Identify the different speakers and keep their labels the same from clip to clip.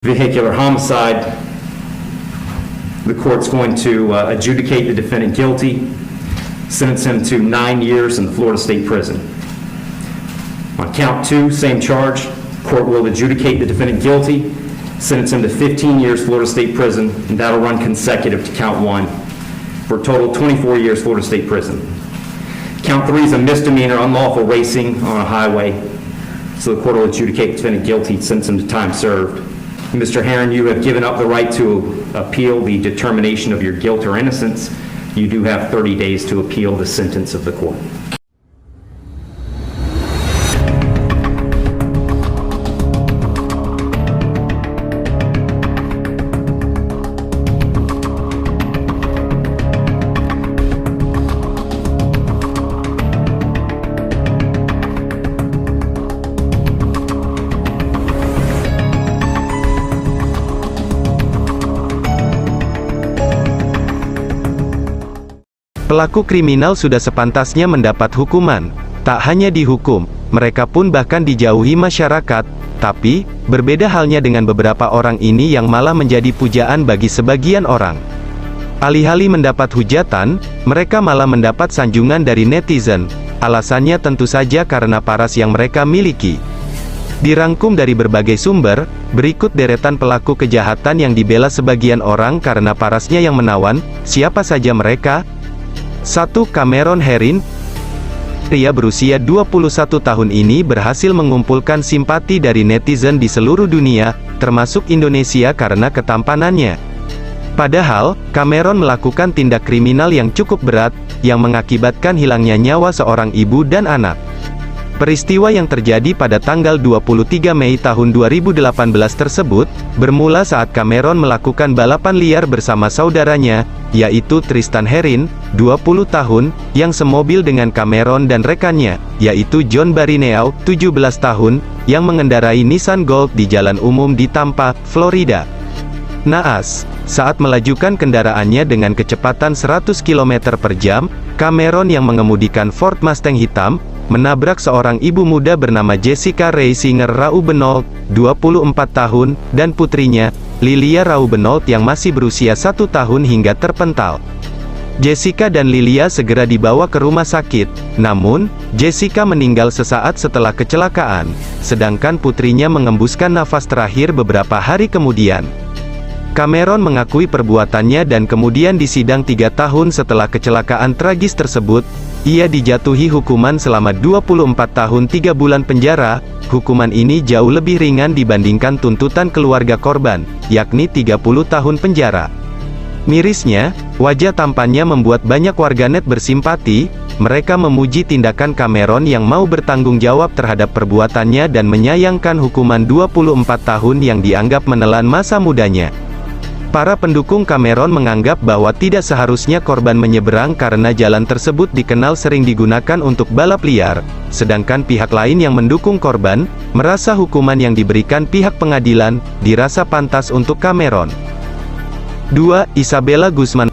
Speaker 1: vehicular homicide. The court's going to adjudicate the defendant guilty, sentence him to 9 years in the Florida State Prison. On count 2, same charge, court will adjudicate the defendant guilty, sentence him to 15 years Florida State Prison, and that'll run consecutive to count 1, for a total of 24 years Florida State Prison. Count 3 is a misdemeanor, unlawful racing on a highway, so the court will adjudicate the defendant guilty, sentence him to time served. Mr. Herron, you have given up the right to appeal the determination of your guilt or innocence. You do have 30 days to appeal the sentence of the court.
Speaker 2: Pelaku kriminal sudah sepantasnya mendapat hukuman. Tak hanya dihukum, mereka pun bahkan dijauhi masyarakat. Tapi, berbeda halnya dengan beberapa orang ini yang malah menjadi pujaan bagi sebagian orang. Alih-alih mendapat hujatan, mereka malah mendapat sanjungan dari netizen. Alasannya tentu saja karena paras yang mereka miliki. Dirangkum dari berbagai sumber, berikut deretan pelaku kejahatan yang dibela sebagian orang karena parasnya yang menawan. Siapa saja mereka? 1. Cameron Herron. Pria berusia 21 tahun ini berhasil mengumpulkan simpati dari netizen di seluruh dunia, termasuk Indonesia karena ketampanannya. Padahal, Cameron melakukan tindak kriminal yang cukup berat, yang mengakibatkan hilangnya nyawa seorang ibu dan anak. Peristiwa yang terjadi pada tanggal 23 Mei tahun 2018 tersebut, bermula saat Cameron melakukan balapan liar bersama saudaranya, yaitu Tristan Herron, 20 tahun, yang semobil dengan Cameron dan rekannya, yaitu John Barineau, 17 tahun, yang mengendarai Nissan Golf di jalan umum di Tampa, Florida. Naas, saat melajukan kendaraannya dengan kecepatan 100 km per jam, Cameron yang mengemudikan Ford Mustang hitam, menabrak seorang ibu muda bernama Jessica Ray Singer Raubenault, 24 tahun, dan putrinya, Lilia Raubenault yang masih berusia 1 tahun hingga terpental. Jessica dan Lilia segera dibawa ke rumah sakit, namun, Jessica meninggal sesaat setelah kecelakaan, sedangkan putrinya mengembuskan nafas terakhir beberapa hari kemudian. Cameron mengakui perbuatannya dan kemudian disidang 3 tahun setelah kecelakaan tragis tersebut, ia dijatuhi hukuman selama 24 tahun 3 bulan penjara. Hukuman ini jauh lebih ringan dibandingkan tuntutan keluarga korban, yakni 30 tahun penjara. Mirisnya, wajah tampannya membuat banyak warganet bersimpati. Mereka memuji tindakan Cameron yang mau bertanggung jawab terhadap perbuatannya dan menyayangkan hukuman 24 tahun yang dianggap menelan masa mudanya. Para pendukung Cameron menganggap bahwa tidak seharusnya korban menyeberang karena jalan tersebut dikenal sering digunakan untuk balap liar, sedangkan pihak lain yang mendukung korban, merasa hukuman yang diberikan pihak pengadilan, dirasa pantas untuk Cameron. 2. Isabella Guzman.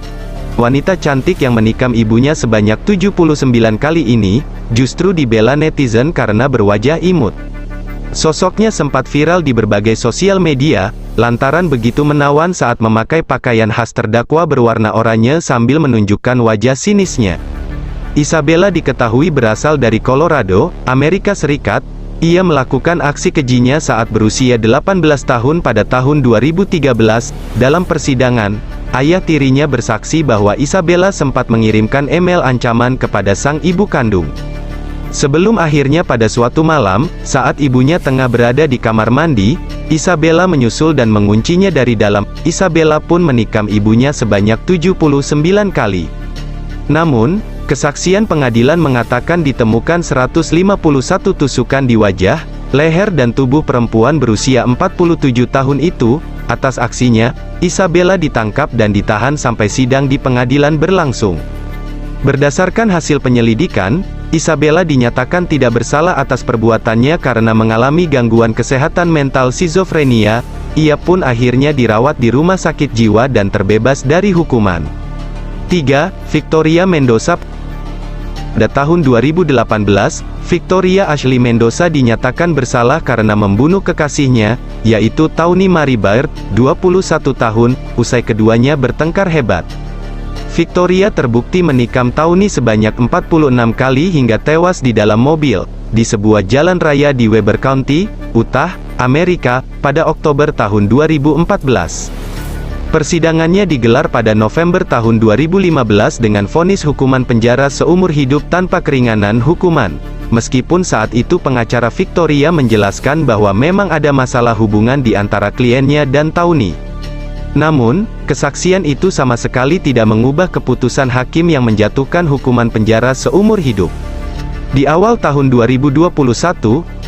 Speaker 2: Wanita cantik yang menikam ibunya sebanyak 79 kali ini, justru dibela netizen karena berwajah imut. Sosoknya sempat viral di berbagai sosial media, lantaran begitu menawan saat memakai pakaian khas terdakwa berwarna oranye sambil menunjukkan wajah sinisnya. Isabella diketahui berasal dari Colorado, Amerika Serikat. Ia melakukan aksi kejinya saat berusia 18 tahun pada tahun 2013. Dalam persidangan, ayah tirinya bersaksi bahwa Isabella sempat mengirimkan email ancaman kepada sang ibu kandung. Sebelum akhirnya pada suatu malam, saat ibunya tengah berada di kamar mandi, Isabella menyusul dan menguncinya dari dalam. Isabella pun menikam ibunya sebanyak 79 kali. Namun, kesaksian pengadilan mengatakan ditemukan 151 tusukan di wajah, leher dan tubuh perempuan berusia 47 tahun itu. Atas aksinya, Isabella ditangkap dan ditahan sampai sidang di pengadilan berlangsung. Berdasarkan hasil penyelidikan, Isabella dinyatakan tidak bersalah atas perbuatannya karena mengalami gangguan kesehatan mental skizofrenia. Ia pun akhirnya dirawat di rumah sakit jiwa dan terbebas dari hukuman. 3. Victoria Mendoza. pada tahun 2018, Victoria Ashley Mendoza dinyatakan bersalah karena membunuh kekasihnya, yaitu Tawny Marie Baird, 21 tahun, usai keduanya bertengkar hebat. Victoria terbukti menikam Tawny sebanyak 46 kali hingga tewas di dalam mobil, di sebuah jalan raya di Weber County, Utah, Amerika, pada Oktober tahun 2014. Persidangannya digelar pada November tahun 2015 dengan vonis hukuman penjara seumur hidup tanpa keringanan hukuman. Meskipun saat itu pengacara Victoria menjelaskan bahwa memang ada masalah hubungan di antara kliennya dan Tawny. Namun, kesaksian itu sama sekali tidak mengubah keputusan hakim yang menjatuhkan hukuman penjara seumur hidup. Di awal tahun 2021,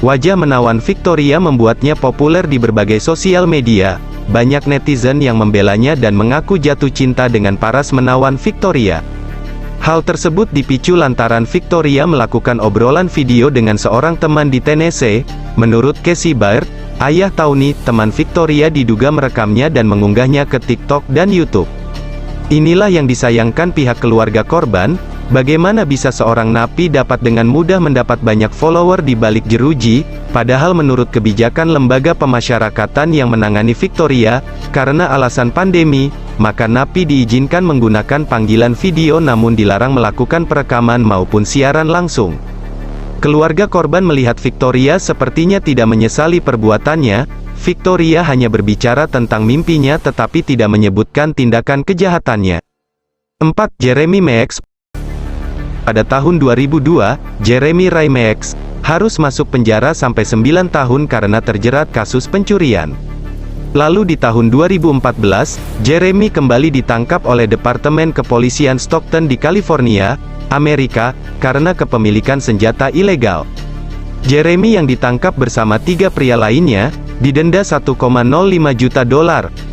Speaker 2: wajah menawan Victoria membuatnya populer di berbagai sosial media. Banyak netizen yang membelanya dan mengaku jatuh cinta dengan paras menawan Victoria. Hal tersebut dipicu lantaran Victoria melakukan obrolan video dengan seorang teman di Tennessee. Menurut Casey Baird, ayah Tawny, teman Victoria diduga merekamnya dan mengunggahnya ke TikTok dan YouTube. Inilah yang disayangkan pihak keluarga korban. Bagaimana bisa seorang napi dapat dengan mudah mendapat banyak follower di balik jeruji, padahal menurut kebijakan lembaga pemasyarakatan yang menangani Victoria, karena alasan pandemi, maka napi diizinkan menggunakan panggilan video namun dilarang melakukan perekaman maupun siaran langsung. Keluarga korban melihat Victoria sepertinya tidak menyesali perbuatannya. Victoria hanya berbicara tentang mimpinya tetapi tidak menyebutkan tindakan kejahatannya. 4. Jeremy Meeks. Pada tahun 2002, Jeremy Ray Meeks harus masuk penjara sampai 9 tahun karena terjerat kasus pencurian. Lalu di tahun 2014, Jeremy kembali ditangkap oleh Departemen Kepolisian Stockton di California, Amerika, karena kepemilikan senjata ilegal. Jeremy yang ditangkap bersama 3 pria lainnya, didenda $1,05 juta.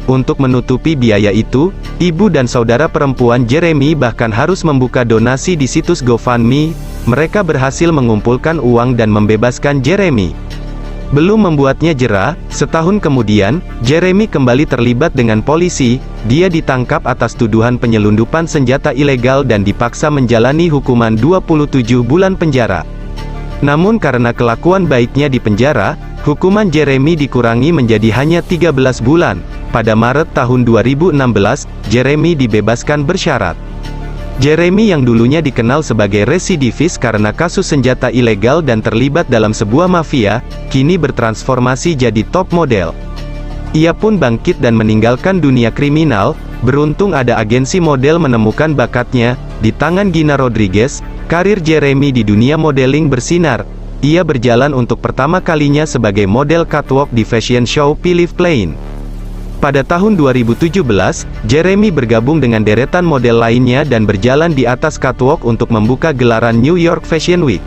Speaker 2: Untuk menutupi biaya itu, ibu dan saudara perempuan Jeremy bahkan harus membuka donasi di situs GoFundMe. Mereka berhasil mengumpulkan uang dan membebaskan Jeremy. Belum membuatnya jera, setahun kemudian, Jeremy kembali terlibat dengan polisi. Dia ditangkap atas tuduhan penyelundupan senjata ilegal dan dipaksa menjalani hukuman 27 bulan penjara. Namun karena kelakuan baiknya di penjara, hukuman Jeremy dikurangi menjadi hanya 13 bulan. Pada Maret tahun 2016, Jeremy dibebaskan bersyarat. Jeremy yang dulunya dikenal sebagai residivis karena kasus senjata ilegal dan terlibat dalam sebuah mafia, kini bertransformasi jadi top model. Ia pun bangkit dan meninggalkan dunia kriminal. Beruntung ada agensi model menemukan bakatnya. Di tangan Gina Rodriguez, karir Jeremy di dunia modeling bersinar. Ia berjalan untuk pertama kalinya sebagai model catwalk di fashion show Piliv Plain. Pada tahun 2017, Jeremy bergabung dengan deretan model lainnya dan berjalan di atas catwalk untuk membuka gelaran New York Fashion Week.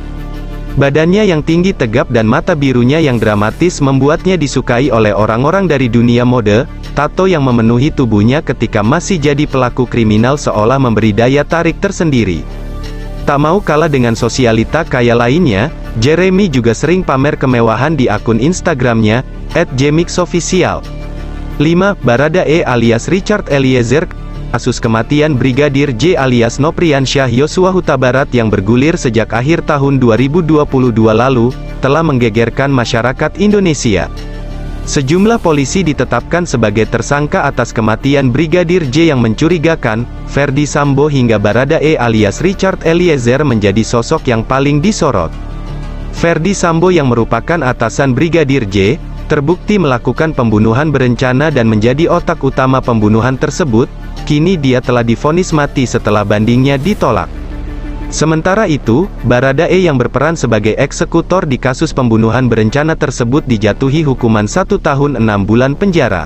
Speaker 2: Badannya yang tinggi tegap dan mata birunya yang dramatis membuatnya disukai oleh orang-orang dari dunia mode. Tato yang memenuhi tubuhnya ketika masih jadi pelaku kriminal seolah memberi daya tarik tersendiri. Tak mau kalah dengan sosialita kaya lainnya, Jeremy juga sering pamer kemewahan di akun Instagramnya, @jemixofficial. 5. Baradae alias Richard Eliezer. Kasus kematian Brigadir J alias Nopriansyah Yosua Huta Barat yang bergulir sejak akhir tahun 2022 lalu, telah menggegerkan masyarakat Indonesia. Sejumlah polisi ditetapkan sebagai tersangka atas kematian Brigadir J yang mencurigakan. Ferdy Sambo hingga Baradae alias Richard Eliezer menjadi sosok yang paling disorot. Ferdy Sambo yang merupakan atasan Brigadir J, terbukti melakukan pembunuhan berencana dan menjadi otak utama pembunuhan tersebut. Kini dia telah divonis mati setelah bandingnya ditolak. Sementara itu, Baradae yang berperan sebagai eksekutor di kasus pembunuhan berencana tersebut dijatuhi hukuman 1 tahun 6 bulan penjara.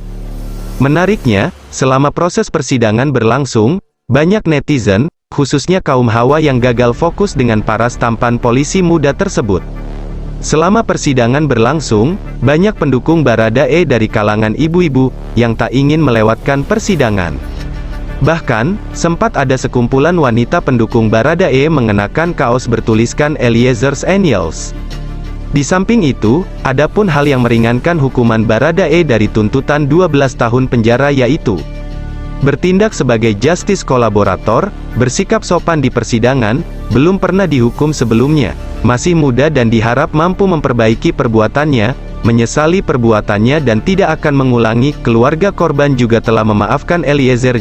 Speaker 2: Menariknya, selama proses persidangan berlangsung, banyak netizen, khususnya kaum hawa yang gagal fokus dengan paras tampan polisi muda tersebut. Selama persidangan berlangsung, banyak pendukung Baradae dari kalangan ibu-ibu, yang tak ingin melewatkan persidangan. Bahkan, sempat ada sekumpulan wanita pendukung Baradae mengenakan kaos bertuliskan Eliezer's Angels. Di samping itu, ada pun hal yang meringankan hukuman Baradae dari tuntutan 12 tahun penjara yaitu bertindak sebagai justice kolaborator, bersikap sopan di persidangan. belum pernah dihukum sebelumnya, masih muda dan diharap mampu memperbaiki perbuatannya, menyesali perbuatannya dan tidak akan mengulangi. Keluarga korban juga telah memaafkan Eliezer.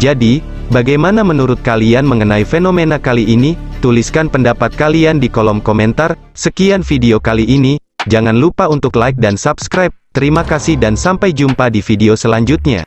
Speaker 2: Jadi, bagaimana menurut kalian mengenai fenomena kali ini? Tuliskan pendapat kalian di kolom komentar. Sekian video kali ini, jangan lupa untuk like dan subscribe. Terima kasih dan sampai jumpa di video selanjutnya.